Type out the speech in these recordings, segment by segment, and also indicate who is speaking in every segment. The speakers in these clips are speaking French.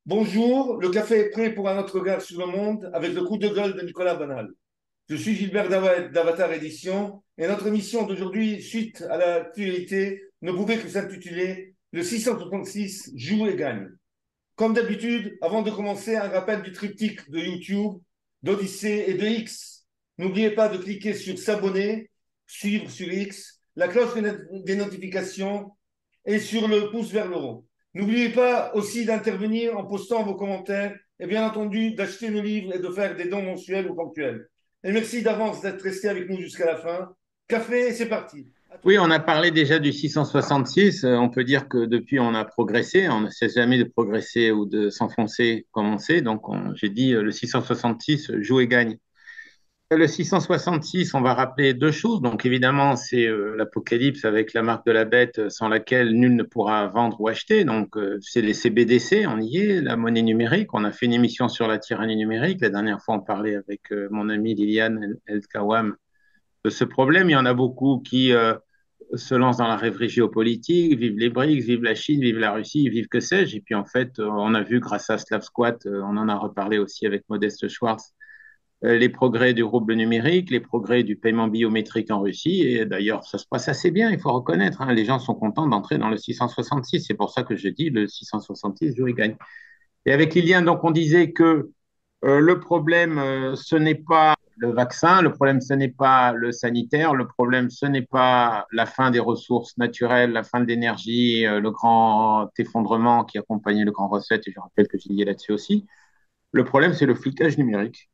Speaker 1: Bonjour, le café est prêt pour un autre regard sur le monde avec le coup de gueule de Nicolas Banal. Je suis Gilbert Davet d'Avatar Édition et notre émission d'aujourd'hui, suite à l'actualité, ne pouvait que s'intituler Le 666 joue et gagne. Comme d'habitude, avant de commencer, un rappel du triptyque de YouTube, d'Odyssée et de X. N'oubliez pas de cliquer sur s'abonner, suivre sur X, la cloche des notifications et sur le pouce vers le haut. N'oubliez pas aussi d'intervenir en postant vos commentaires et bien entendu d'acheter nos livres et de faire des dons mensuels ou ponctuels. Et merci d'avance d'être resté avec nous jusqu'à la fin. Café, c'est parti.
Speaker 2: Oui, on a parlé déjà du 666. On peut dire que depuis, on a progressé. On ne cesse jamais de progresser ou de s'enfoncer comme on sait. Donc, j'ai dit le 666 joue et gagne. Le 666, on va rappeler deux choses. Donc, évidemment, c'est l'Apocalypse avec la marque de la bête sans laquelle nul ne pourra vendre ou acheter. Donc, c'est les CBDC, on y est, la monnaie numérique. On a fait une émission sur la tyrannie numérique. La dernière fois, on parlait avec mon amie Liliane El-Kawam de ce problème. Il y en a beaucoup qui se lancent dans la rêverie géopolitique, vivent les BRICS, vivent la Chine, vivent la Russie, vivent que sais-je. Et puis, en fait, on a vu grâce à Slav Squat, on en a reparlé aussi avec Modeste Schwartz, les progrès du rouble numérique, les progrès du paiement biométrique en Russie. Et d'ailleurs, ça se passe assez bien, il faut reconnaître. Hein. Les gens sont contents d'entrer dans le 666. C'est pour ça que je dis le 666 joue et gagne. Et avec Liliane, donc, on disait que le problème, ce n'est pas le vaccin, le problème, ce n'est pas le sanitaire, le problème, ce n'est pas la fin des ressources naturelles, la fin de l'énergie, le grand effondrement qui accompagnait le grand reset, et je rappelle que j'y lié là-dessus aussi. Le problème, c'est le flicage numérique.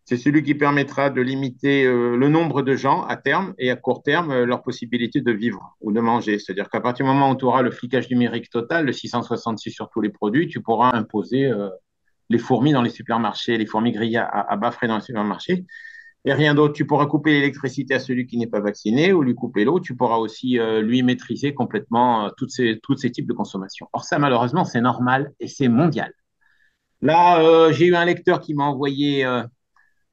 Speaker 2: C'est celui qui permettra de limiter le nombre de gens à terme et à court terme leur possibilité de vivre ou de manger. C'est-à-dire qu'à partir du moment où tu auras le flicage numérique total, le 666 sur tous les produits, tu pourras imposer les fourmis dans les supermarchés, les fourmis grillées à bas frais dans les supermarchés. Et rien d'autre. Tu pourras couper l'électricité à celui qui n'est pas vacciné ou lui couper l'eau. Tu pourras aussi lui maîtriser complètement tous ces types de consommation. Or, ça, malheureusement, c'est normal et c'est mondial. Là, j'ai eu un lecteur qui m'a envoyé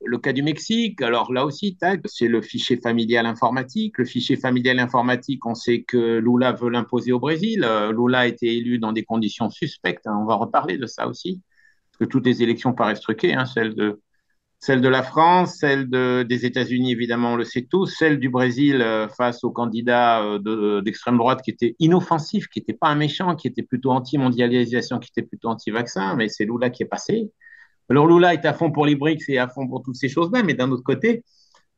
Speaker 2: le cas du Mexique. Alors là aussi, tac, c'est le fichier familial informatique. Le fichier familial informatique, on sait que Lula veut l'imposer au Brésil. Lula a été élu dans des conditions suspectes. Hein. On va reparler de ça aussi. Parce que toutes les élections paraissent truquées, hein, celle de la France, des États-Unis, évidemment, on le sait tous, celle du Brésil face au candidat d'extrême droite qui était inoffensif, qui n'était pas un méchant, qui était plutôt anti-mondialisation, qui était plutôt anti-vaccin, mais c'est Lula qui est passé. Alors Lula est à fond pour les BRICS et à fond pour toutes ces choses-là, mais d'un autre côté,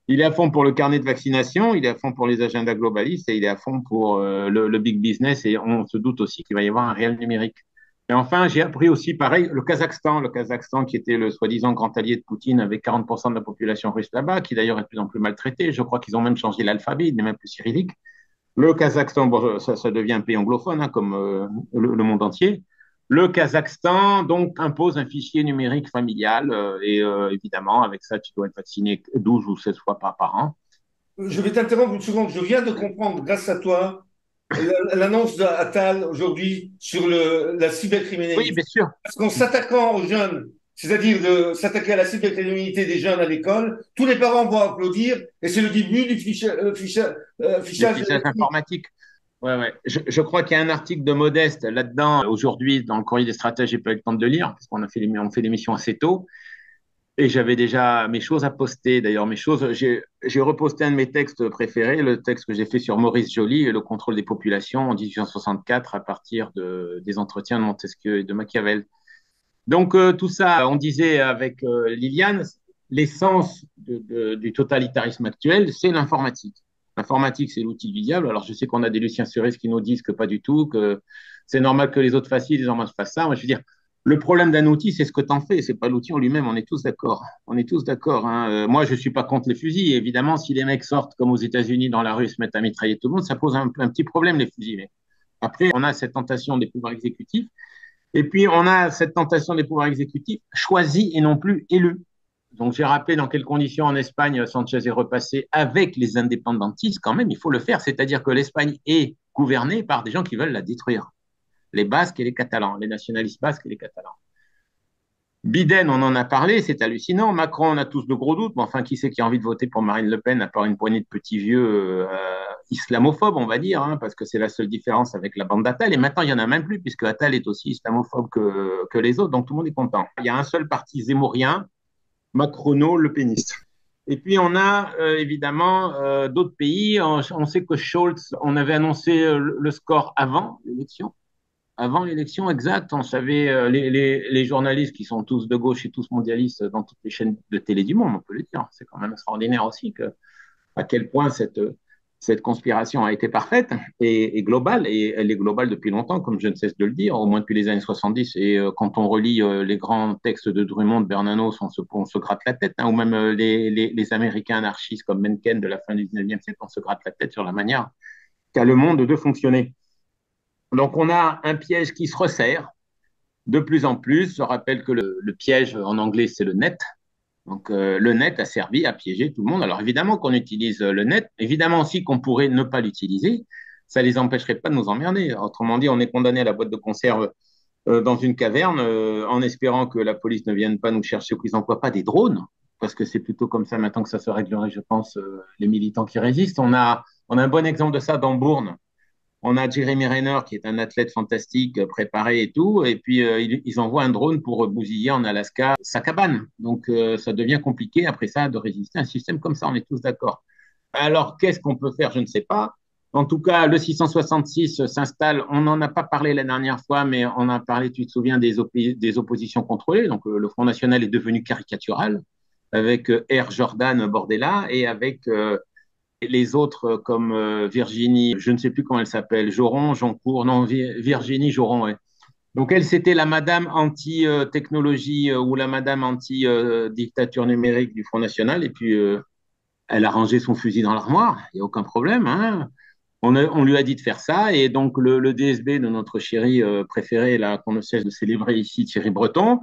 Speaker 2: il est à fond pour le carnet de vaccination, il est à fond pour les agendas globalistes et il est à fond pour le big business et on se doute aussi qu'il va y avoir un réel numérique. Et enfin, j'ai appris aussi, pareil, le Kazakhstan qui était le soi-disant grand allié de Poutine avec 40% de la population russe là-bas, qui d'ailleurs est de plus en plus maltraité. Je crois qu'ils ont même changé l'alphabet, il n'est même plus cyrillique. Le Kazakhstan, bon, ça devient un pays anglophone, hein, comme le monde entier. Le Kazakhstan, donc, impose un fichier numérique familial et évidemment, avec ça, tu dois être vacciné 12 ou 16 fois par an.
Speaker 1: Je vais t'interrompre une seconde. Je viens de comprendre, grâce à toi, l'annonce d'Attal aujourd'hui sur la
Speaker 2: Oui,
Speaker 1: cybercriminalité.
Speaker 2: bien sûr.
Speaker 1: Parce qu'en s'attaquant aux jeunes, c'est-à-dire de s'attaquer à la cybercriminalité des jeunes à l'école, tous les parents vont applaudir et c'est le début du
Speaker 2: Le
Speaker 1: fichage
Speaker 2: fichage
Speaker 1: électronique.
Speaker 2: informatique. Ouais, ouais. Je crois qu'il y a un article de Modeste là-dedans aujourd'hui dans le Courrier des stratèges, j'ai pas eu le temps de le lire parce qu'on a fait on fait l'émission assez tôt et j'avais déjà mes choses à poster. D'ailleurs, mes choses, j'ai reposté un de mes textes préférés, le texte que j'ai fait sur Maurice Joly et le contrôle des populations en 1864 à partir des entretiens de Montesquieu et de Machiavel. Donc tout ça, on disait avec Liliane, l'essence du totalitarisme actuel, c'est l'informatique. L'informatique, c'est l'outil du diable. Alors je sais qu'on a des Lucien Cerise qui nous disent que pas du tout, que c'est normal que les autres fassent ci, les autres fassent ça. Moi, je veux dire, le problème d'un outil, c'est ce que tu en fais, c'est pas l'outil en lui-même. On est tous d'accord. On est tous d'accord. Hein. Moi, je suis pas contre les fusils. Évidemment, si les mecs sortent comme aux États-Unis dans la rue, se mettent à mitrailler tout le monde, ça pose un petit problème les fusils. Mais après, on a cette tentation des pouvoirs exécutifs et puis, on a cette tentation des pouvoirs exécutifs choisis et non plus élus. Donc, j'ai rappelé dans quelles conditions en Espagne Sanchez est repassé avec les indépendantistes. Quand même, il faut le faire. C'est-à-dire que l'Espagne est gouvernée par des gens qui veulent la détruire. Les Basques et les Catalans, les nationalistes basques et les Catalans. Biden, on en a parlé, c'est hallucinant. Macron, on a tous de gros doutes. Mais enfin, qui c'est qui a envie de voter pour Marine Le Pen à part une poignée de petits vieux islamophobe, on va dire, hein, parce que c'est la seule différence avec la bande d'Attal. Et maintenant, il n'y en a même plus, puisque Attal est aussi islamophobe que les autres, donc tout le monde est content. Il y a un seul parti zémourien, macrono-le péniste. Et puis, on a évidemment d'autres pays. On sait que Scholz, on avait annoncé le score avant l'élection. Avant l'élection exacte, on savait, les journalistes qui sont tous de gauche et tous mondialistes dans toutes les chaînes de télé du monde, on peut le dire. C'est quand même extraordinaire aussi à quel point cette conspiration a été parfaite et globale, et elle est globale depuis longtemps, comme je ne cesse de le dire, au moins depuis les années 70. Et quand on relit les grands textes de Drummond, de Bernanos, on se gratte la tête, hein, ou même les Américains anarchistes comme Mencken de la fin du 19e siècle, on se gratte la tête sur la manière qu'a le monde de fonctionner. Donc on a un piège qui se resserre de plus en plus. Je rappelle que le piège en anglais, c'est le net. Donc le net a servi à piéger tout le monde. Alors évidemment qu'on utilise le net, évidemment aussi qu'on pourrait ne pas l'utiliser. Ça ne les empêcherait pas de nous emmerder. Autrement dit, on est condamné à la boîte de conserve dans une caverne en espérant que la police ne vienne pas nous chercher ou qu'ils n'emploient pas des drones, parce que c'est plutôt comme ça maintenant que ça se réglerait, je pense, les militants qui résistent. On a un bon exemple de ça dans Bourne. On a Jeremy Renner, qui est un athlète fantastique, préparé et tout, et puis ils envoient un drone pour bousiller en Alaska sa cabane. Donc ça devient compliqué après ça de résister à un système comme ça, on est tous d'accord. Alors qu'est-ce qu'on peut faire? Je ne sais pas. En tout cas, le 666 s'installe. On n'en a pas parlé la dernière fois, mais on a parlé, tu te souviens, des oppositions contrôlées. Donc le Front National est devenu caricatural, avec Air Jordan Bordella et avec les autres comme Virginie, je ne sais plus comment elle s'appelle, Joron, Joncourt, non, Virginie Joron, ouais. Donc elle, c'était la madame anti-technologie ou la madame anti-dictature numérique du Front National. Et puis, elle a rangé son fusil dans l'armoire, il n'y a aucun problème, hein. On lui a dit de faire ça. Et donc, le DSB de notre chéri préféré, là, qu'on ne cesse de célébrer ici, Thierry Breton,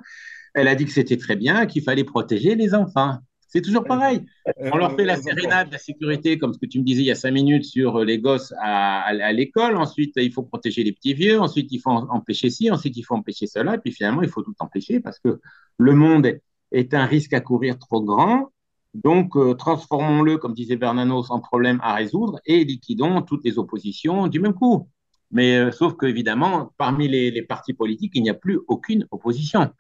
Speaker 2: elle a dit que c'était très bien, qu'il fallait protéger les enfants. C'est toujours pareil. On leur fait la sérénade, la sécurité, comme ce que tu me disais il y a 5 minutes sur les gosses à l'école. Ensuite, il faut protéger les petits vieux. Ensuite, il faut empêcher ci. Ensuite, il faut empêcher cela. Et puis finalement, il faut tout empêcher parce que le monde est un risque à courir trop grand. Donc, transformons-le, comme disait Bernanos, en problème à résoudre et liquidons toutes les oppositions du même coup. Mais sauf qu'évidemment, parmi les partis politiques, il n'y a plus aucune opposition.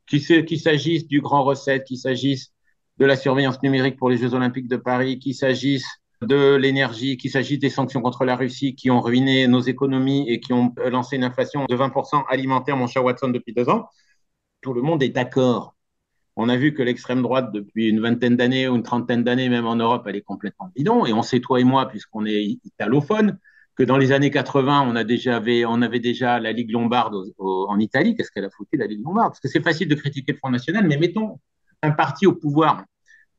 Speaker 2: Qu'il s'agisse du grand recette, qu'il s'agisse de la surveillance numérique pour les Jeux Olympiques de Paris, qu'il s'agisse de l'énergie, qu'il s'agisse des sanctions contre la Russie qui ont ruiné nos économies et qui ont lancé une inflation de 20% alimentaire, mon cher Watson, depuis 2 ans, tout le monde est d'accord. On a vu que l'extrême droite, depuis une vingtaine d'années ou une trentaine d'années, même en Europe, elle est complètement bidon. Et on sait, toi et moi, puisqu'on est italophone, que dans les années 80, on avait déjà la Ligue lombarde en Italie. Qu'est-ce qu'elle a foutu, la Ligue lombarde? Parce que c'est facile de critiquer le Front National, mais mettons un parti au pouvoir.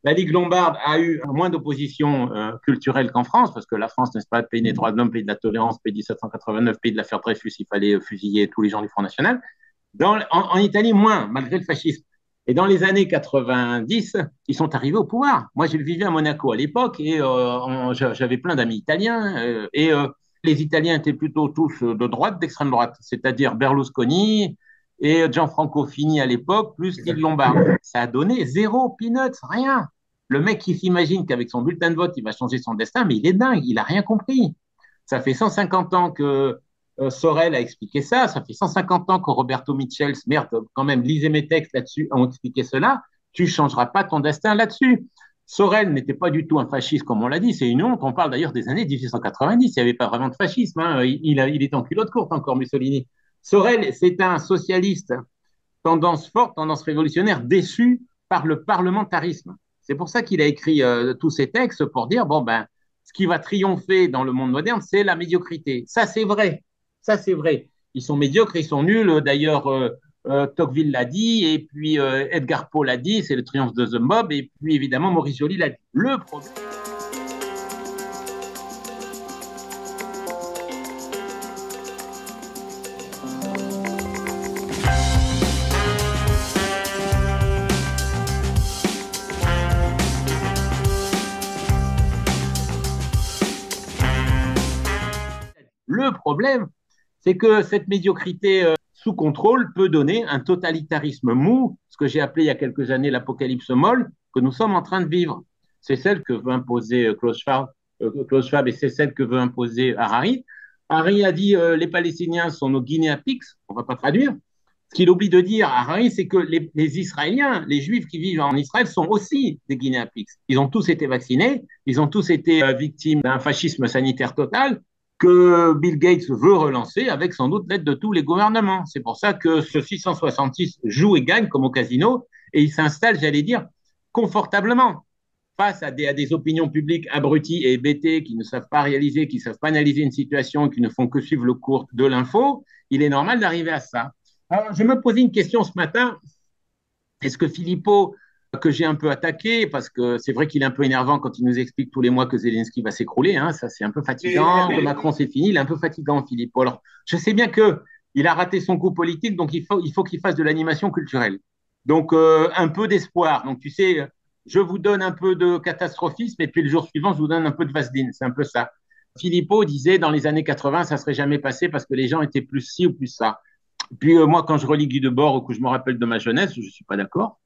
Speaker 2: La Ligue lombarde a eu moins d'opposition culturelle qu'en France, parce que la France, n'est-ce pas, pays des droits de l'homme, pays de la tolérance, pays de 1789, pays de l'affaire Dreyfus, il fallait fusiller tous les gens du Front National. En Italie, moins, malgré le fascisme. Et dans les années 90, ils sont arrivés au pouvoir. Moi, je vivais à Monaco à l'époque et j'avais plein d'amis italiens. Les Italiens étaient plutôt tous de droite, d'extrême droite, c'est-à-dire Berlusconi et Gianfranco Fini à l'époque, plus Ligue lombarde. Ça a donné zéro peanuts, rien. Le mec qui s'imagine qu'avec son bulletin de vote, il va changer son destin, mais il est dingue, il n'a rien compris. Ça fait 150 ans que Sorel a expliqué ça. Ça fait 150 ans que Roberto Michels, merde, quand même, lisez mes textes là-dessus, ont expliqué cela. Tu ne changeras pas ton destin là-dessus. Sorel n'était pas du tout un fasciste, comme on l'a dit. C'est une honte. On parle d'ailleurs des années 1890. Il n'y avait pas vraiment de fascisme, hein. Il est en culotte courte encore, Mussolini. Sorel, c'est un socialiste, tendance forte, tendance révolutionnaire, déçu par le parlementarisme. C'est pour ça qu'il a écrit tous ces textes pour dire, bon, ben, ce qui va triompher dans le monde moderne, c'est la médiocrité. Ça, c'est vrai. Ça, c'est vrai. Ils sont médiocres, ils sont nuls. D'ailleurs, Tocqueville l'a dit, et puis Edgar Poe l'a dit, c'est le triomphe de The Mob, et puis évidemment, Maurice Joly l'a dit. Le problème. Le problème, c'est que cette médiocrité sous contrôle peut donner un totalitarisme mou, ce que j'ai appelé il y a quelques années l'apocalypse molle, que nous sommes en train de vivre. C'est celle que veut imposer Klaus Schwab Klaus Schwab, et c'est celle que veut imposer Harari. Harari a dit les Palestiniens sont nos guinea pigs, on ne va pas traduire. Ce qu'il oublie de dire à Harari, c'est que les Israéliens, les Juifs qui vivent en Israël sont aussi des guinea pigs. Ils ont tous été vaccinés, ils ont tous été victimes d'un fascisme sanitaire total que Bill Gates veut relancer avec sans doute l'aide de tous les gouvernements. C'est pour ça que ce 666 joue et gagne comme au casino et il s'installe, j'allais dire, confortablement face à des opinions publiques abruties et hébétées qui ne savent pas réaliser, qui ne savent pas analyser une situation, qui ne font que suivre le cours de l'info. Il est normal d'arriver à ça. Alors, je me posais une question ce matin. Est-ce que Philippot, que j'ai un peu attaqué, parce que c'est vrai qu'il est un peu énervant quand il nous explique tous les mois que Zelensky va s'écrouler, hein, ça c'est un peu fatigant, que Macron c'est fini, il est un peu fatigant, Philippot. Alors, je sais bien qu'il a raté son coup politique, donc il faut qu'il fasse de l'animation culturelle. Donc, un peu d'espoir. Donc, tu sais, je vous donne un peu de catastrophisme, et puis le jour suivant, je vous donne un peu de vaseline. C'est un peu ça. Philippot disait dans les années 80, ça ne serait jamais passé parce que les gens étaient plus ci ou plus ça. Puis moi, quand je relis Guy Debord ou que je me rappelle de ma jeunesse, je ne suis pas d'accord.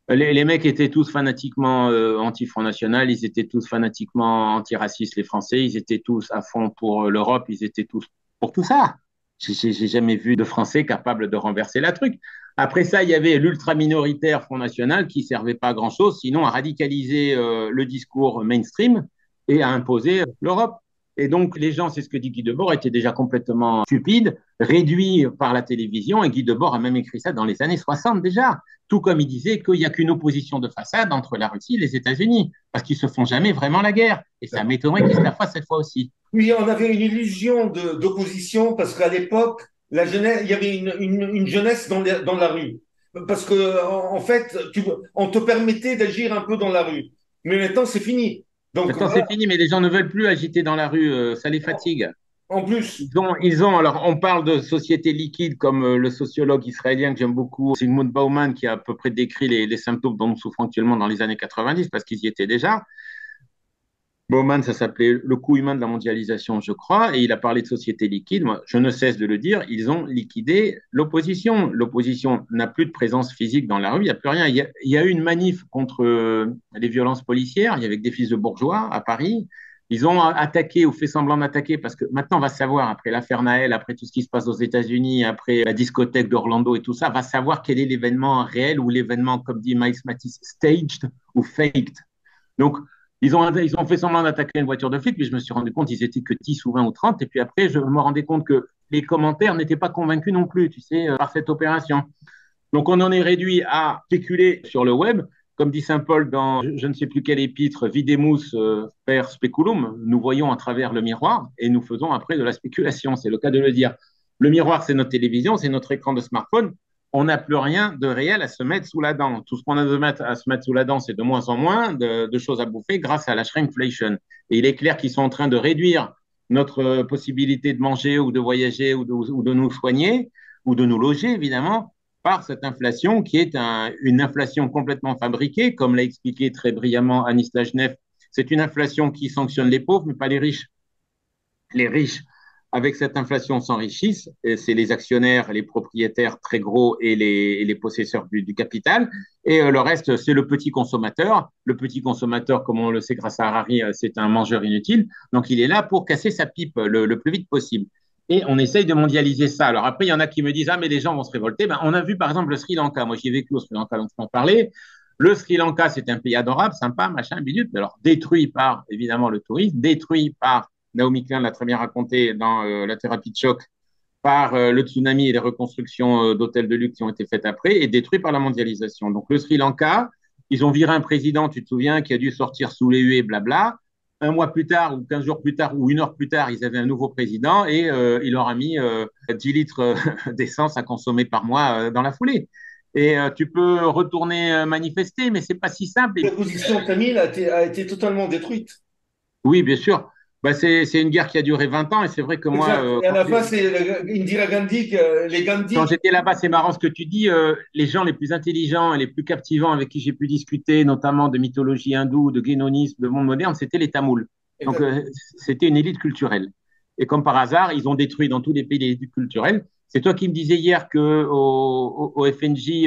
Speaker 2: Les mecs étaient tous fanatiquement anti-Front National, ils étaient tous fanatiquement antiracistes, les Français, ils étaient tous à fond pour l'Europe, ils étaient tous pour tout ça. J'ai jamais vu de Français capable de renverser la truc. Après ça, il y avait l'ultra-minoritaire Front National qui servait pas à grand-chose, sinon à radicaliser le discours mainstream et à imposer l'Europe. Et donc, les gens, c'est ce que dit Guy Debord, étaient déjà complètement stupides, réduits par la télévision. Et Guy Debord a même écrit ça dans les années 60 déjà. Tout comme il disait qu'il n'y a qu'une opposition de façade entre la Russie et les États-Unis, parce qu'ils ne se font jamais vraiment la guerre. Et ça m'étonnerait qu'ils se la fassent cette fois aussi.
Speaker 1: Oui, on avait une illusion d'opposition parce qu'à l'époque, la jeunesse, il y avait une jeunesse dans la rue. Parce que, en fait, on te permettait d'agir un peu dans la rue. Mais maintenant, c'est fini. Donc,
Speaker 2: Maintenant,
Speaker 1: voilà,
Speaker 2: c'est fini, mais les gens ne veulent plus agiter dans la rue, ça les fatigue.
Speaker 1: en plus,
Speaker 2: Alors on parle de société liquide comme le sociologue israélien que j'aime beaucoup, Zygmunt Bauman, qui a à peu près décrit les symptômes dont nous souffrons actuellement dans les années 90, parce qu'ils y étaient déjà. Bauman, ça s'appelait le coût humain de la mondialisation, je crois, et il a parlé de société liquide. Moi, je ne cesse de le dire, ils ont liquidé l'opposition. L'opposition n'a plus de présence physique dans la rue, il n'y a plus rien. Il y a eu une manif contre les violences policières, il y avait des fils de bourgeois à Paris. Ils ont attaqué ou fait semblant d'attaquer parce que maintenant, on va savoir, après l'affaire Naël, après tout ce qui se passe aux États-Unis, après la discothèque d'Orlando et tout ça, va savoir quel est l'événement réel ou l'événement, comme dit Miles Matisse, staged ou faked. Donc, ils ont fait semblant d'attaquer une voiture de flic, puis je me suis rendu compte qu'ils étaient que 10 ou 20 ou 30. Et puis après, je me rendais compte que les commentaires n'étaient pas convaincus non plus, tu sais, par cette opération. Donc, on en est réduit à spéculer sur le web. Comme dit saint Paul dans je ne sais plus quel épître, Videmus per speculum, nous voyons à travers le miroir et nous faisons après de la spéculation. C'est le cas de le dire. Le miroir, c'est notre télévision, c'est notre écran de smartphone. On n'a plus rien de réel à se mettre sous la dent. Tout ce qu'on a à se mettre sous la dent, c'est de moins en moins de choses à bouffer grâce à la shrinkflation. Et il est clair qu'ils sont en train de réduire notre possibilité de manger ou de voyager ou de nous soigner ou de nous loger, évidemment, par cette inflation qui est une inflation complètement fabriquée, comme l'a expliqué très brillamment Anis Lajnev. C'est une inflation qui sanctionne les pauvres, mais pas les riches. Les riches, avec cette inflation, s'enrichissent. C'est les actionnaires, les propriétaires très gros et les possesseurs du capital. Et le reste, c'est le petit consommateur. Le petit consommateur, comme on le sait grâce à Harari, c'est un mangeur inutile. Donc, il est là pour casser sa pipe le plus vite possible. Et on essaye de mondialiser ça. Alors après, il y en a qui me disent, ah, mais les gens vont se révolter. Ben, on a vu, par exemple, le Sri Lanka. Moi, j'y ai vécu au Sri Lanka, donc je peux en parler. Le Sri Lanka, c'est un pays adorable, sympa, machin, bidule. Alors, détruit par, évidemment, le tourisme, détruit par, Naomi Klein l'a très bien raconté dans la thérapie de choc, par le tsunami et les reconstructions d'hôtels de luxe qui ont été faites après, et détruit par la mondialisation. Donc, le Sri Lanka, ils ont viré un président, tu te souviens, qui a dû sortir sous les huées, blabla. Un mois plus tard, ou 15 jours plus tard, ou une heure plus tard, ils avaient un nouveau président et il leur a mis 10 litres d'essence à consommer par mois dans la foulée. Et tu peux retourner manifester, mais c'est pas si simple. Et
Speaker 1: l'opposition tamile a été totalement détruite.
Speaker 2: oui, bien sûr. Bah, c'est une guerre qui a duré 20 ans et c'est vrai que moi,
Speaker 1: Exact. Et à la fin, c'est Indira Gandhi, les
Speaker 2: quand
Speaker 1: Gandhi.
Speaker 2: j'étais là-bas, c'est marrant ce que tu dis. Les gens les plus intelligents et les plus captivants avec qui j'ai pu discuter, notamment de mythologie hindoue, de guénonisme, de monde moderne, c'était les Tamouls. Donc,
Speaker 1: Exact.
Speaker 2: c'était une élite culturelle. Et comme par hasard, ils ont détruit dans tous les pays l'élite culturelle. C'est toi qui me disais hier que au FNJ,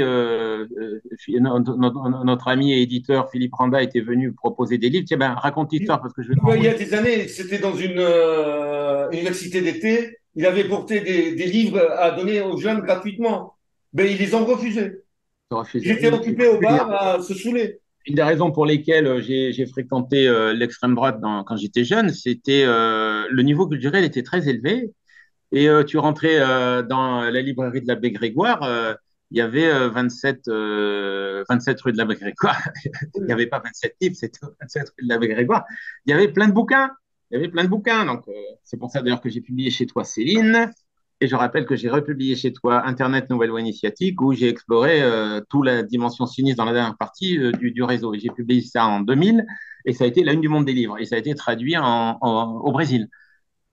Speaker 2: notre ami et éditeur Philippe Randa était venu proposer des livres. Tiens, ben, raconte l'histoire parce que je veux
Speaker 1: Il y
Speaker 2: t'envoyer.
Speaker 1: a des années, c'était dans une université d'été, il avait porté des livres à donner aux jeunes gratuitement. Mais ils les ont refusés. Ils étaient occupés au bar à se saouler.
Speaker 2: Une des raisons pour lesquelles j'ai fréquenté l'extrême droite quand j'étais jeune, c'était le niveau culturel était très élevé. Et tu rentrais dans la librairie de l'abbé Grégoire, il y avait 27 rue de l'abbé Grégoire. Il n'y avait pas 27 livres, c'était 27 rue de l'abbé Grégoire. Il y avait plein de bouquins. Il y avait plein de bouquins. Donc, c'est pour ça d'ailleurs que j'ai publié chez toi Céline. Et je rappelle que j'ai republié chez toi Internet Nouvelle Voie Initiatique où j'ai exploré toute la dimension sinistre dans la dernière partie du réseau. Et j'ai publié ça en 2000 et ça a été la une du monde des livres. Et ça a été traduit au Brésil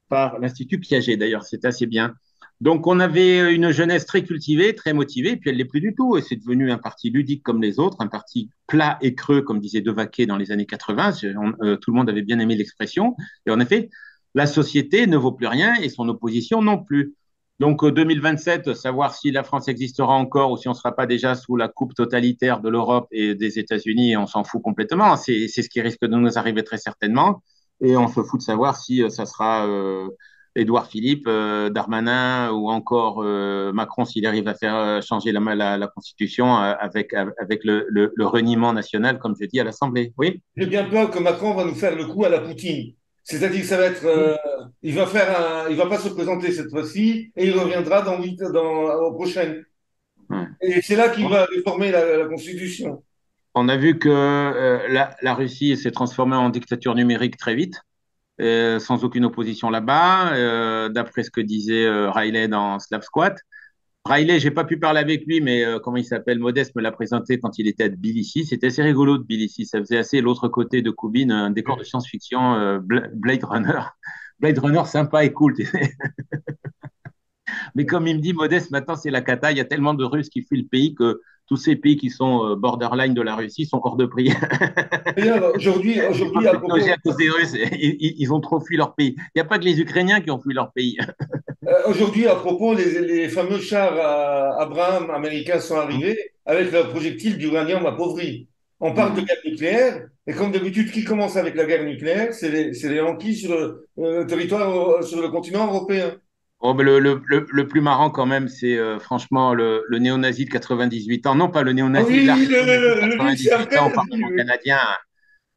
Speaker 2: par l'Institut Piaget, d'ailleurs, c'est assez bien. Donc, on avait une jeunesse très cultivée, très motivée, puis elle ne l'est plus du tout. Et c'est devenu un parti ludique comme les autres, un parti plat et creux, comme disait Devaquet dans les années 80. Tout le monde avait bien aimé l'expression. Et en effet, la société ne vaut plus rien et son opposition non plus. Donc, 2027, savoir si la France existera encore ou si on ne sera pas déjà sous la coupe totalitaire de l'Europe et des États-Unis, on s'en fout complètement. C'est ce qui risque de nous arriver très certainement. Et on se fout de savoir si ça sera Édouard Philippe, Darmanin ou encore Macron s'il arrive à faire changer la Constitution avec le reniement national, comme je dis, à l'Assemblée. Oui.
Speaker 1: J'ai bien peur que Macron va nous faire le coup à la Poutine. C'est-à-dire que ça va être, il va pas se présenter cette fois-ci et il reviendra aux prochaines.
Speaker 2: Ouais.
Speaker 1: Et c'est là qu'il va réformer la Constitution.
Speaker 2: On a vu que la Russie s'est transformée en dictature numérique très vite, sans aucune opposition là-bas, d'après ce que disait Riley dans Slav Squat. Riley, j'ai pas pu parler avec lui, mais comment il s'appelle, Modeste me l'a présenté quand il était à Tbilissi. C'était assez rigolo de Tbilissi. Ça faisait assez l'autre côté de Koubine, un décor de science-fiction, Blade Runner. Blade Runner sympa et cool. Mais comme il me dit, Modeste, maintenant c'est la cata. Il y a tellement de Russes qui fuient le pays que tous ces pays qui sont borderline de la Russie sont hors de prix.
Speaker 1: D'ailleurs,
Speaker 2: Ils
Speaker 1: aujourd'hui,
Speaker 2: peuvent plus loger à cause des Russes. Ils ont trop fui leur pays. Il n'y a pas que les Ukrainiens qui ont fui leur pays.
Speaker 1: aujourd'hui, à propos, les fameux chars Abraham américains sont arrivés avec leurs projectiles d'uranium appauvri. On parle de guerre nucléaire, et comme d'habitude, qui commence avec la guerre nucléaire, c'est les Yankees sur le territoire, sur le continent européen.
Speaker 2: Oh, mais le plus marrant quand même, c'est franchement le néo-nazi de 98 ans. Non, pas le
Speaker 1: Ah
Speaker 2: néo-nazi,
Speaker 1: oui,
Speaker 2: l'archi-nazi de
Speaker 1: lui, c'est
Speaker 2: 98 ans au
Speaker 1: après.
Speaker 2: Parlement canadien,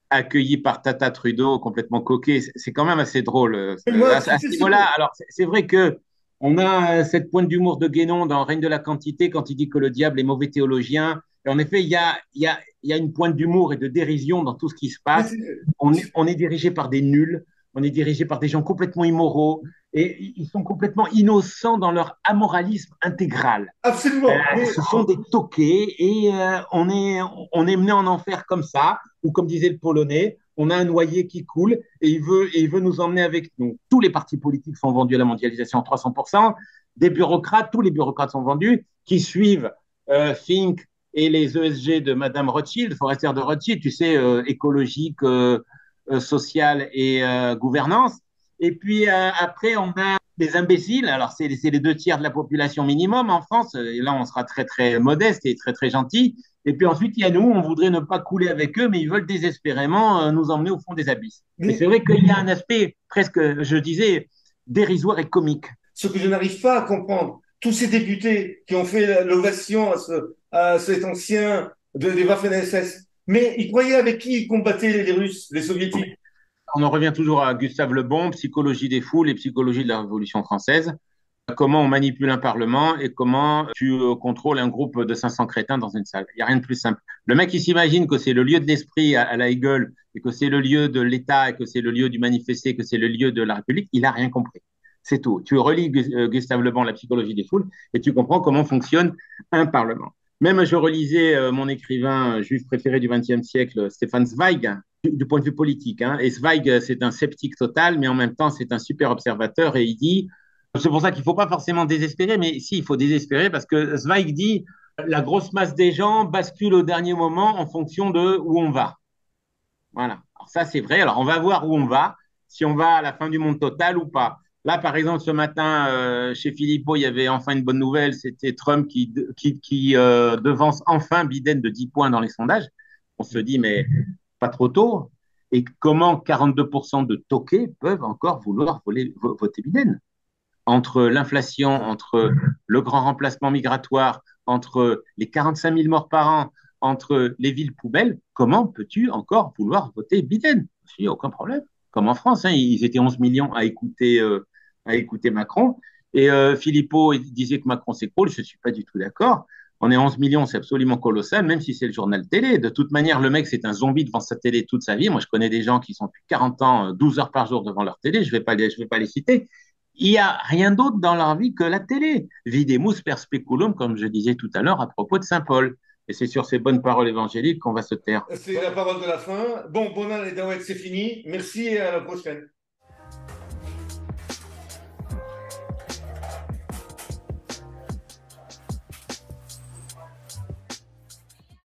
Speaker 2: accueilli par Tata Trudeau, complètement coquet. C'est quand même assez drôle.
Speaker 1: Moi,
Speaker 2: À ce niveau-là, alors c'est vrai que on a cette pointe d'humour de Guénon dans Règne de la quantité quand il dit que le diable est mauvais théologien. Et en effet, il y a une pointe d'humour et de dérision dans tout ce qui se passe. On est dirigé par des nuls, on est dirigé par des gens complètement immoraux et ils sont complètement innocents dans leur amoralisme intégral.
Speaker 1: absolument.
Speaker 2: Ce sont des toqués et on est mené en enfer comme ça, ou comme disait le Polonais, on a un noyé qui coule et il veut nous emmener avec nous. Tous les partis politiques sont vendus à la mondialisation à 300%, des bureaucrates, tous les bureaucrates sont vendus, qui suivent Fink et les ESG de Madame Rothschild, forestière de Rothschild, tu sais, écologique, sociale et gouvernance. Et puis après, on a des imbéciles. Alors, c'est les deux tiers de la population minimum en France. Et là, on sera très, très modeste et très, très gentil. Et puis ensuite, il y a nous, on voudrait ne pas couler avec eux, mais ils veulent désespérément nous emmener au fond des abysses. Et
Speaker 1: Mais
Speaker 2: c'est vrai qu'il y a un aspect presque, je disais, dérisoire et comique.
Speaker 1: ce que je n'arrive pas à comprendre, tous ces députés qui ont fait l'ovation à cet ancien des Waffen-SS, mais ils croyaient avec qui ils combattaient les Russes, les Soviétiques.
Speaker 2: On en revient toujours à Gustave Le Bon, Psychologie des foules et Psychologie de la Révolution française. Comment on manipule un parlement et comment tu contrôles un groupe de 500 crétins dans une salle. Il n'y a rien de plus simple. Le mec, il s'imagine que c'est le lieu de l'esprit à la Hegel et que c'est le lieu de l'État et que c'est le lieu du manifester, que c'est le lieu de la République. Il n'a rien compris. C'est tout. Tu relis Gustave Le Bon, La psychologie des foules, et tu comprends comment fonctionne un parlement. Même je relisais mon écrivain juif préféré du XXe siècle, Stefan Zweig, du point de vue politique. Hein. Et Zweig, c'est un sceptique total, mais en même temps, c'est un super observateur et il dit c'est pour ça qu'il ne faut pas forcément désespérer, mais si, il faut désespérer parce que Zweig dit la grosse masse des gens bascule au dernier moment en fonction de où on va. Voilà. Alors ça, c'est vrai. Alors, on va voir où on va, si on va à la fin du monde total ou pas. Là, par exemple, ce matin, chez Philippot, il y avait enfin une bonne nouvelle. C'était Trump qui devance enfin Biden de 10 points dans les sondages. On se dit, mais pas trop tôt. Et comment 42% de toqués peuvent encore vouloir voter Biden? Entre l'inflation, entre le grand remplacement migratoire, entre les 45 000 morts par an, entre les villes poubelles, comment peux-tu encore vouloir voter Biden? Il n'y a aucun problème. Comme en France, hein, ils étaient 11 millions à écouter Macron. Et Philippot disait que Macron s'écroule. Je ne suis pas du tout d'accord. On est 11 millions, c'est absolument colossal, même si c'est le journal télé. De toute manière, le mec, c'est un zombie devant sa télé toute sa vie. Moi, je connais des gens qui sont depuis 40 ans, 12 heures par jour devant leur télé. Je vais pas les citer. Il n'y a rien d'autre dans leur vie que la télé. Videmus per speculum, comme je disais tout à l'heure à propos de Saint Paul. Et c'est sur ces bonnes paroles évangéliques qu'on va se taire.
Speaker 1: C'est la parole de la fin. Bon, Bonan et Dawet, c'est fini. Merci et à la prochaine.